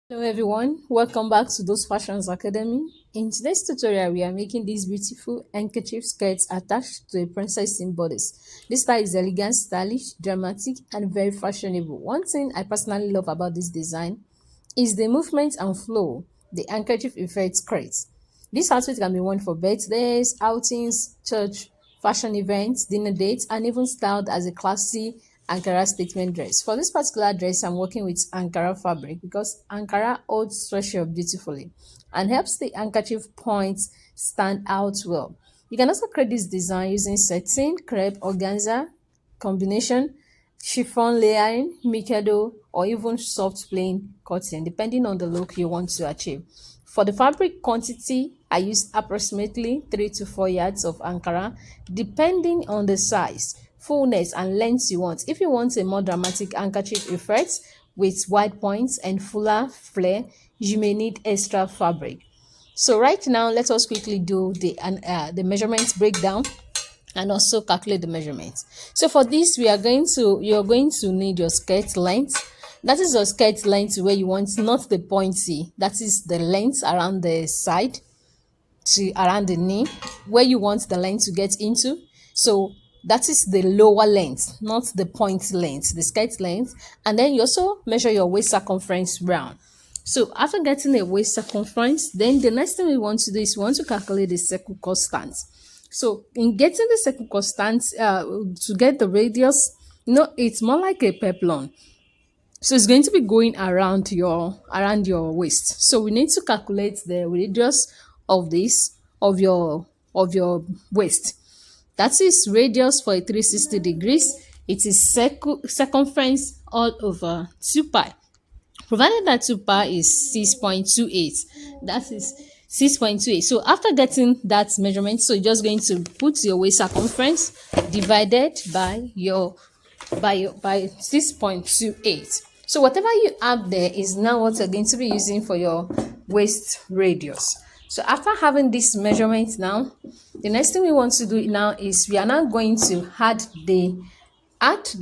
Hello everyone, welcome back to Those Fashions Academy. In today's tutorial, we are making these beautiful handkerchief skirts attached to a princess seam bodice. This style is elegant, stylish, dramatic, and very fashionable. One thing I personally love about this design is the movement and flow the handkerchief effect creates. This outfit can be worn for birthdays, outings, church, fashion events, dinner dates, and even styled as a classy Ankara statement dress. For this particular dress, I'm working with Ankara fabric because Ankara holds pressure beautifully and helps the handkerchief points stand out well. You can also create this design using satin, crepe, organza combination, chiffon layering, mikado, or even soft plain cotton, depending on the look you want to achieve. For the fabric quantity, I used approximately 3 to 4 yards of Ankara, depending on the size, fullness, and length you want. If you want a more dramatic handkerchief effect with wide points and fuller flare, you may need extra fabric. So right now, let us quickly do the measurements breakdown and also calculate the measurements. So for this, you're going to need your skirt length. That is your skirt length where you want, not the pointy. That is the length around the side to around the knee, where you want the length to get into. So that is the lower length, not the point length, the skirt length. And then you also measure your waist circumference round. So after getting a waist circumference, then the next thing we want to do is we want to calculate the circle constant. So in getting the circle constant, to get the radius, it's more like a peplon. So it's going to be going around your waist. So we need to calculate the radius of this of your waist. That is radius for a 360 degrees. It is circumference all over 2 pi. Provided that 2 pi is 6.28. That is 6.28. So after getting that measurement, so you're just going to put your waist circumference divided by 6.28. So whatever you have there is now what you're going to be using for your waist radius. So after having this measurement now, the next thing we want to do now is we are now going to add the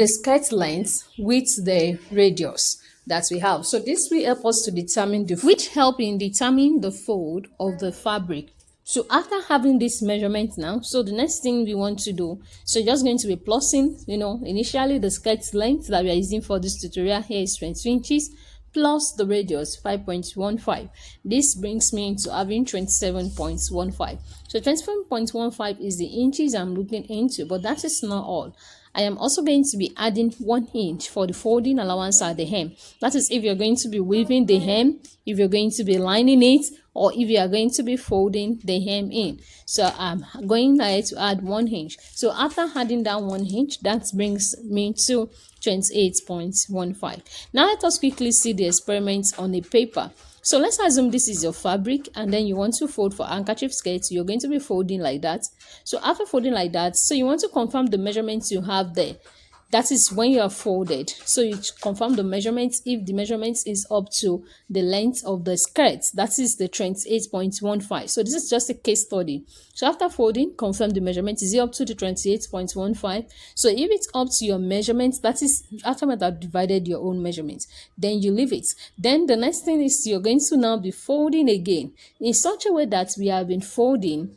skirt length with the radius that we have. So this will help us to determine which help in determining the fold of the fabric. So after having this measurement now, so the next thing we want to do, so you're just going to be plussing, initially the skirt length that we are using for this tutorial here is 20 inches plus the radius 5.15. This brings me into having 27.15. So 27.15 is the inches I'm looking into, but that is not all. I am also going to be adding 1 inch for the folding allowance at the hem. That is if you're going to be weaving the hem, if you're going to be lining it, or if you are going to be folding the hem in. So I'm going ahead to add 1 inch. So after adding down 1 inch, that brings me to 28.15. Now let us quickly see the experiment on a paper. So let's assume this is your fabric and then you want to fold for handkerchief skirts. You're going to be folding like that. So after folding like that, so you want to confirm the measurements you have there. That is when you are folded. So you confirm the measurements. If the measurements is up to the length of the skirt, that is the 28.15. So this is just a case study. So after folding, confirm the measurement. Is it up to the 28.15? So if it's up to your measurements, that is after you have divided your own measurements, then you leave it. Then the next thing is you're going to now be folding again in such a way that we have been folding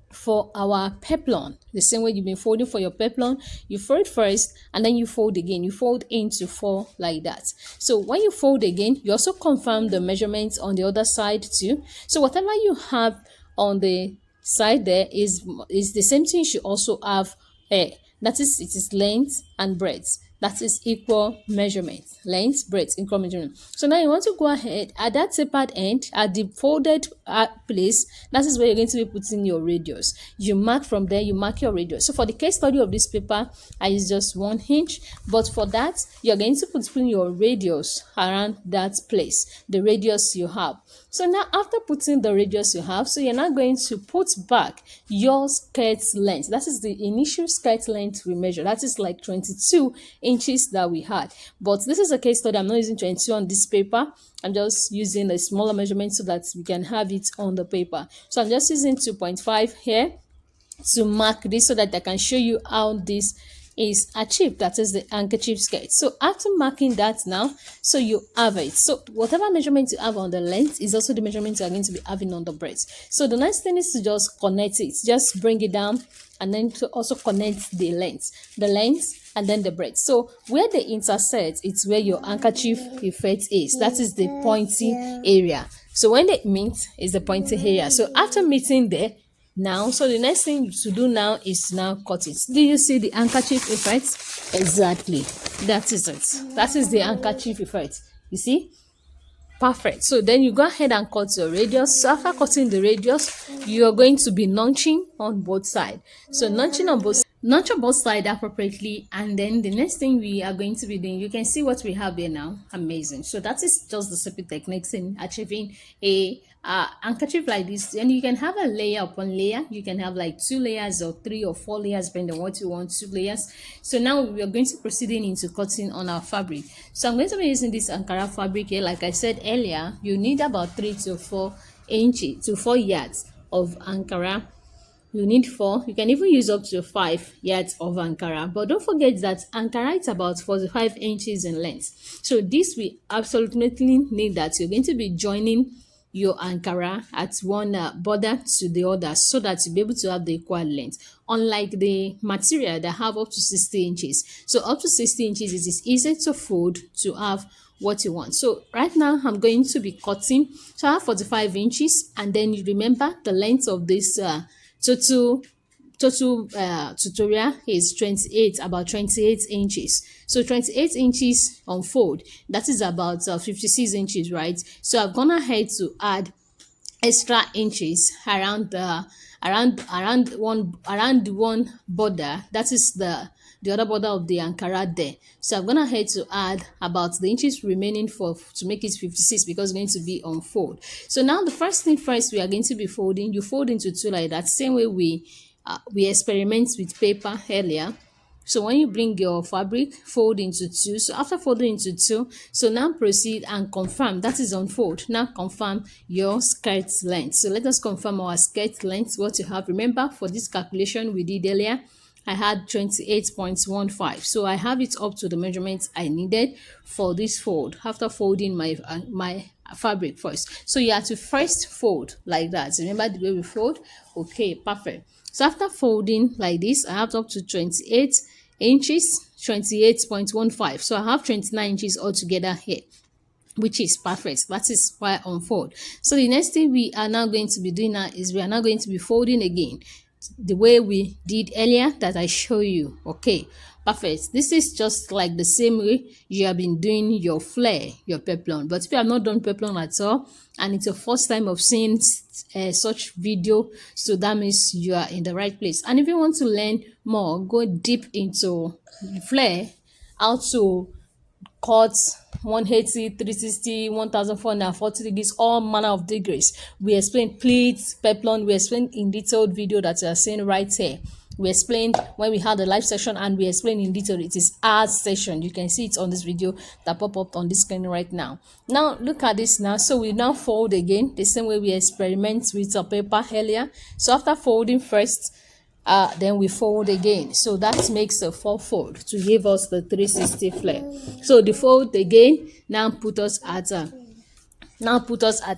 for our peplon. The same way you've been folding for your peplon, you fold first and then you fold again. You fold into 4 like that. So when you fold again, you also confirm the measurements on the other side too. So whatever you have on the side there is the same thing you should also have here. That is, it is length and breadth. That is equal measurement. Length, breadth, equal measurement. So now you want to go ahead at that tapered end, at the folded place. That is where you're going to be putting your radius. You mark from there, you mark your radius. So for the case study of this paper, I use just 1 inch. But for that, you're going to put your radius around that place, the radius you have. So now after putting the radius you have, so you're now going to put back your skirt length. That is the initial skirt length we measure. That is like 22 inches that we had. But this is a case study. I'm not using 22 on this paper. I'm just using a smaller measurement so that we can have it on the paper. So I'm just using 2.5 here to mark this so that I can show you how this is achieved. That is the handkerchief skirt. So after marking that now, so you have it. So whatever measurement you have on the length is also the measurement you are going to be having on the breadth. So the next thing is to just connect it. Just bring it down and then to also connect the length and then the breadth. So where they intersect, it's where your handkerchief effect is. That is the pointy area. So when they meet, is the pointy area. So after meeting there, now, so the next thing to do now is now cut it. Do you see the handkerchief effect? Exactly. That is it. That is the handkerchief effect. You see? Perfect. So then you go ahead and cut your radius. So after cutting the radius, you are going to be notching on both sides. So notch on both sides appropriately, and then the next thing we are going to be doing, you can see what we have here now. Amazing. So that is just the simple techniques in achieving a handkerchief like this. And you can have a layer upon layer. You can have like 2 layers or 3 or 4 layers depending on what you want. 2 layers. So now we are going to proceeding into cutting on our fabric. So I'm going to be using this Ankara fabric here. Like I said earlier, you need about 3 to 4 inches to 4 yards of Ankara. You need 4. You can even use up to 5 yards of Ankara. But don't forget that Ankara is about 45 inches in length. So this we absolutely need that. You're going to be joining your Ankara at one border to the other so that you'll be able to have the equal length. Unlike the material that have up to 60 inches. So up to 60 inches, it is easy to fold to have what you want. So right now I'm going to be cutting. So I have 45 inches, and then you remember the length of this total tutorial is about 28 inches. So 28 inches on fold, that is about 56 inches, right? So I've gone ahead to add extra inches around the around one border, that is the other border of the Ankara there. So I've gone ahead to add about the inches remaining for to make it 56 because it's going to be on fold. So now the first thing first, we are going to be folding. You fold into 2 like that, same way we experiment with paper earlier. So when you bring your fabric, fold into 2. So after folding into 2, so now proceed and confirm. That is on fold. Now confirm your skirt length. So let us confirm our skirt length, what you have. Remember, for this calculation we did earlier, I had 28.15. So I have it up to the measurements I needed for this fold after folding my fabric first. So you have to first fold like that. Remember the way we fold? Okay, perfect. So after folding like this, I have up to 28 inches, 28.15. So I have 29 inches altogether here, which is perfect. That is why on fold. So the next thing we are now going to be doing now is we are now going to be folding again the way we did earlier that I show you. Okay, perfect. This is just like the same way you have been doing your flare, your peplon. But if you have not done peplon at all and it's your first time of seeing such video, so that means you are in the right place. And if you want to learn more, go deep into flare, how to cut 180, 360, 1440 degrees, all manner of degrees. We explain pleats, peplon, we explain in detailed video that you are seeing right here. We explained when we had a live session, and we explained in detail. It is our session. You can see it on this video that pop up on this screen right now. Now look at this now. So we now fold again the same way we experiment with our paper earlier. So after folding first, then we fold again. So that makes a 4 fold to give us the 360 flare. So the fold again now put us at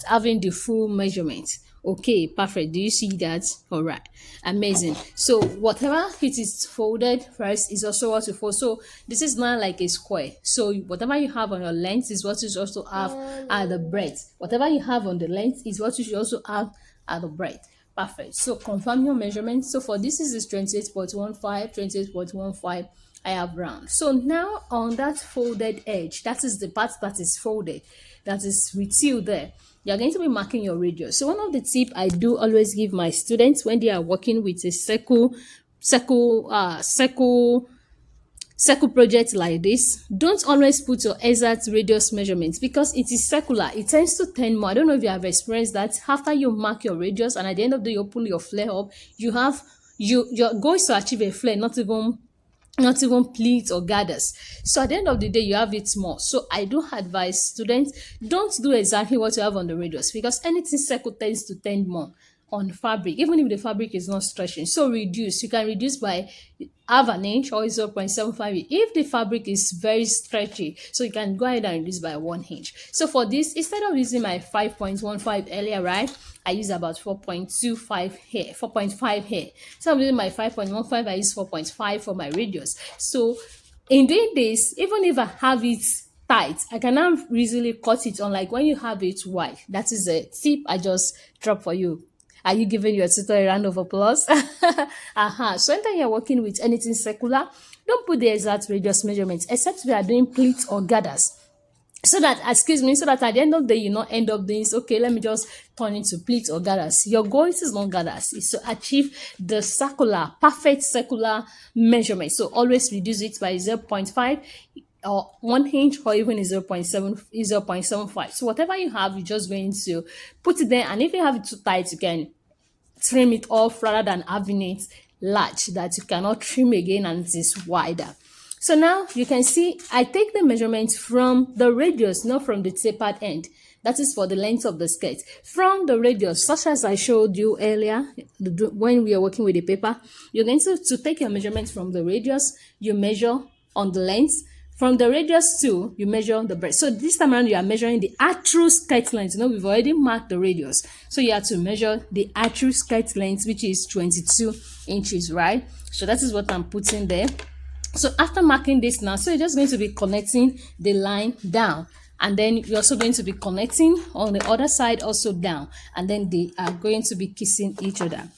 having the full measurement. Okay, perfect. Do you see that? All right, amazing. So whatever it is folded first is also what you fold. So this is not like a square. So whatever you have on your length is what you should also have at the breadth. Whatever you have on the length is what you should also have at the breadth. Perfect. So confirm your measurement. So for this is 28.15, 28.15. I have round. So now on that folded edge, that is the part that is folded, that is with you there, you're going to be marking your radius. So one of the tip I do always give my students when they are working with a circle project like this, don't always put your exact radius measurements because it is circular. It tends to tend more. I don't know if you have experienced that. After you mark your radius and at the end of the day you pull your flare up, your goal is to achieve a flare, not even pleats or gathers. So at the end of the day you have it more. So I do advise students, don't do exactly what you have on the radius because anything circle tends to tend more. on fabric, even if the fabric is not stretching. So reduce, you can reduce by half an inch or 0.75 if the fabric is very stretchy, so you can go ahead and reduce by 1 inch. So for this, instead of using my 5.15 earlier, right, I use about 4.25 here, 4.5 here. So I'm using my 5.15, I use 4.5 for my radius. So in doing this, even if I have it tight, I can now easily cut it, unlike when you have it wide. That is a tip I just dropped for you. Are you giving your tutor a round of applause? So anytime you're working with anything circular, don't put the exact radius measurements, except if you are doing pleats or gathers. So that, excuse me, so that at the end of the day, you not end up doing, okay, let me just turn into pleats or gathers. Your goal is not gathers, is to achieve the circular, perfect circular measurement. So always reduce it by 0.5 or 1 inch, or even 0.75. So whatever you have, you're just going to put it there. And if you have it too tight, you can trim it off rather than having it large that you cannot trim again and it is wider. So now you can see I take the measurement from the radius, not from the tapered end. That is for the length of the skirt. From the radius, such as I showed you earlier when we are working with the paper, you're going to take your measurement from the radius, you measure on the length. From the radius too, you measure the breadth. So this time around, you are measuring the actual skirt length. You know, we've already marked the radius. So you have to measure the actual skirt length, which is 22 inches, right? So that is what I'm putting there. So after marking this now, so you're just going to be connecting the line down. And then you're also going to be connecting on the other side also down. And then they are going to be kissing each other.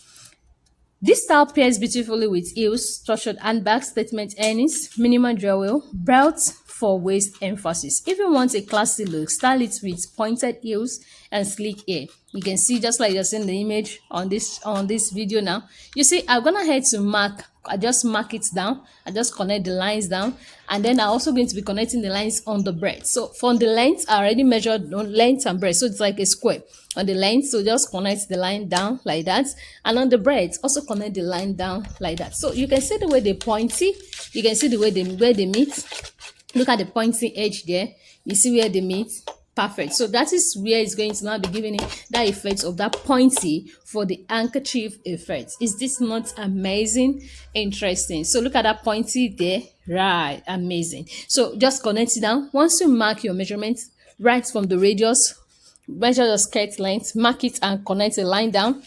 This style pairs beautifully with heels, structured handbag, statement earrings, minimal jewelry, belts for waist emphasis. If you want a classy look, style it with pointed heels and sleek hair. You can see, just like you're seeing the image on this video now. You see, I'm gonna head to mark. I just mark it down. I just connect the lines down, and then I'm also going to be connecting the lines on the breadth. So from the length, I already measured on length and breadth, so it's like a square on the length. So just connect the line down like that, and on the breadth, also connect the line down like that. So you can see the way they pointy. You can see the way they meet. Look at the pointy edge there. You see where they meet. Perfect. So that is where it's going to now be giving it that effect of that pointy for the handkerchief effect. Is this not amazing? Interesting. So look at that pointy there. Right. Amazing. So just connect it down. Once you mark your measurement right from the radius, measure your skirt length, mark it and connect a line down.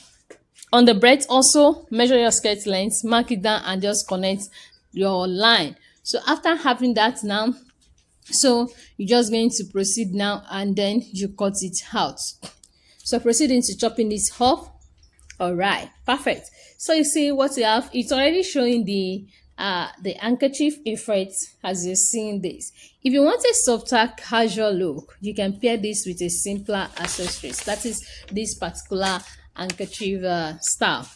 On the breadth also, measure your skirt length, mark it down and just connect your line. So after having that now, so you're just going to proceed now and then you cut it out. So proceeding to chopping this off. All right, perfect. So you see what you have, it's already showing the handkerchief effect as you're seeing this. If you want a softer casual look, you can pair this with a simpler accessories. That is this particular handkerchief style.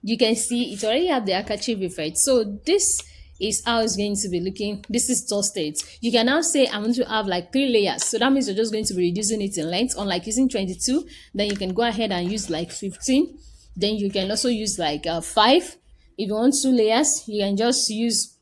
You can see it already have the handkerchief effect. So this is how it's going to be looking. This is dusted. You can now say I want to have like 3 layers. So that means you're just going to be reducing it in length. Unlike using 22, then you can go ahead and use like 15. Then you can also use like 5. If you want 2 layers, you can just use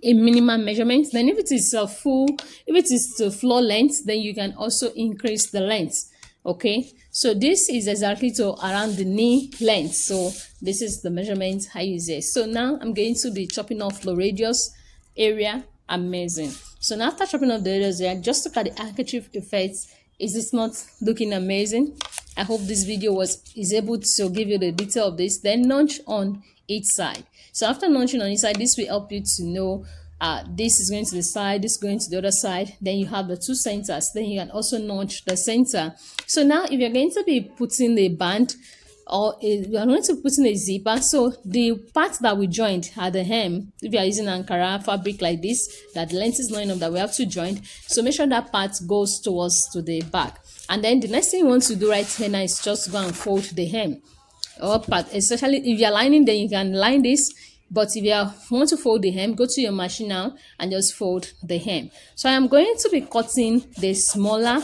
a minimum measurement. Then if it is if it is to floor length, then you can also increase the length. Okay, so this is exactly to around the knee length. So this is the measurement I use it. So now I'm going to be chopping off the radius area. Amazing. So now after chopping off the radius area, just look at the handkerchief effects. Is this not looking amazing? I hope this video is able to give you the detail of this. Then notch on each side. So after notching on each side, this will help you to know this is going to the side, this is going to the other side. Then you have the 2 centers. Then you can also notch the center. So now if you're going to be putting a band or you're going to put in a zipper, so the part that we joined at the hem, if you are using Ankara fabric like this, that the length is not enough, that we have to join, so make sure that part goes towards to the back. And then the next thing you want to do right here now is just go and fold the hem or part, especially if you're lining, then you can line this. But if you want to fold the hem, go to your machine now and just fold the hem. So I am going to be cutting the smaller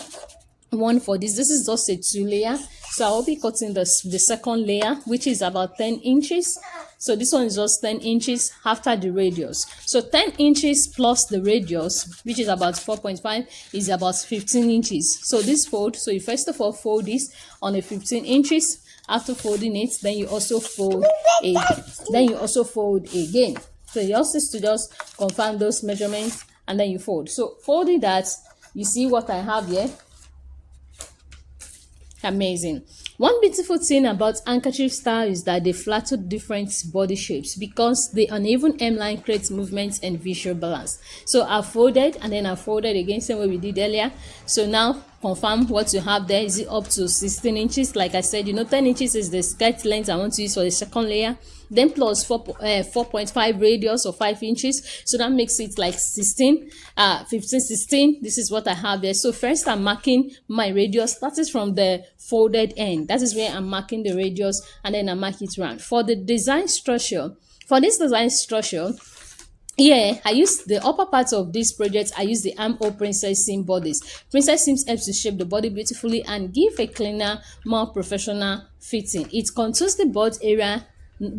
one for this. This is just a 2 layer. So I'll be cutting the second layer, which is about 10 inches. So this one is just 10 inches after the radius. So 10 inches plus the radius, which is about 4.5, is about 15 inches. So this fold, so you first of all fold this on a 15 inches. After folding it, then you also fold again. So yours is to just confirm those measurements and then you fold. So folding that, you see what I have here. Amazing. One beautiful thing about handkerchief style is that they flatter different body shapes because the uneven hemline creates movement and visual balance. So I folded and then I folded again, same way we did earlier. So now confirm what you have there. Is it up to 16 inches? Like I said, 10 inches is the skirt length I want to use for the second layer. Then plus 4.5 radius or 5 inches, so that makes it like 16 15 16. This is what I have there. So first I'm marking my radius. That is from the folded end. That is where I'm marking the radius, and then I mark it round. For the design structure, for this design structure, yeah, I use the upper part of this project. I use the armhole Princess Seam Bodice. Princess Seams helps to shape the body beautifully and give a cleaner, more professional fitting. It contours the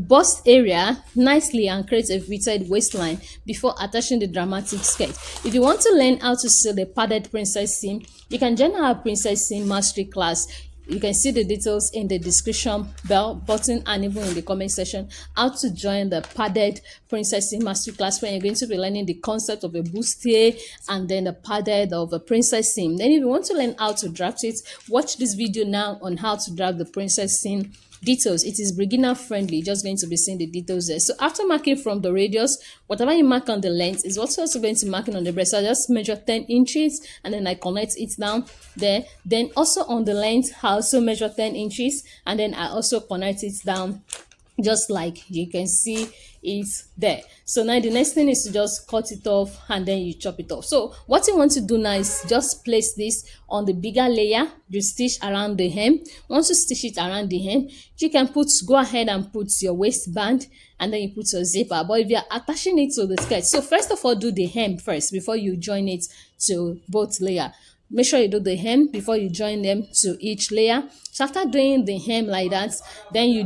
bust area nicely and creates a fitted waistline before attaching the dramatic skirt. If you want to learn how to sew the padded princess seam, you can join our Princess Seam Mastery class. You can see the details in the description button and even in the comment section how to join the padded Princess Seam Mastery class, where you're going to be learning the concept of a bustier and then the padded of a princess seam. Then if you want to learn how to draft it, watch this video now on how to draft the princess seam details. It is beginner friendly, just going to be seeing the details there. So after marking from the radius, whatever you mark on the length is also going to mark on the breast. So I just measure 10 inches and then I connect it down there. Then also on the length, I also measure 10 inches and then I also connect it down, just like you can see it there. So now the next thing is to just cut it off and then you chop it off. So what you want to do now is just place this on the bigger layer. You stitch around the hem. Once you stitch it around the hem, you can go ahead and put your waistband and then you put your zipper. But if you are attaching it to the skirt, so first of all do the hem first before you join it to both layer. Make sure you do the hem before you join them to each layer. So after doing the hem like that, then you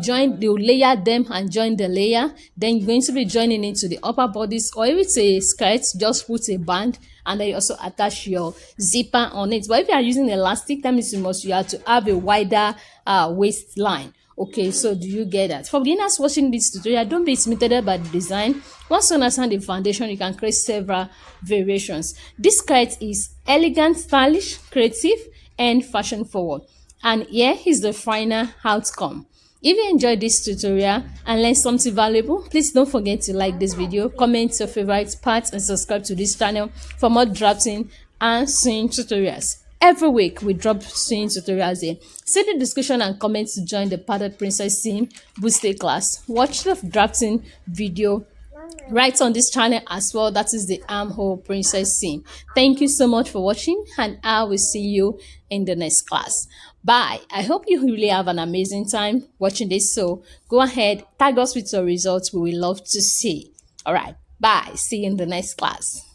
layer them and join the layer. Then you're going to be joining it to the upper bodice, or if it's a skirt, just put a band and then you also attach your zipper on it. But if you are using elastic, that means you have to have a wider waistline. Okay, so do you get that? For beginners watching this tutorial, don't be intimidated by the design. Once you understand the foundation, you can create several variations. This skirt is elegant, stylish, creative, and fashion forward. And here is the final outcome. If you enjoyed this tutorial and learned something valuable, please don't forget to like this video, comment your favorite parts, and subscribe to this channel for more drafting and sewing tutorials. Every week we drop sewing tutorials here. See the description and comments to join the padded Princess Seam Booster class. Watch the drafting video right on this channel as well. That is the armhole Princess Seam. Thank you so much for watching, and I will see you in the next class. Bye. I hope you really have an amazing time watching this. So go ahead, tag us with your results. We will love to see. All right. Bye. See you in the next class.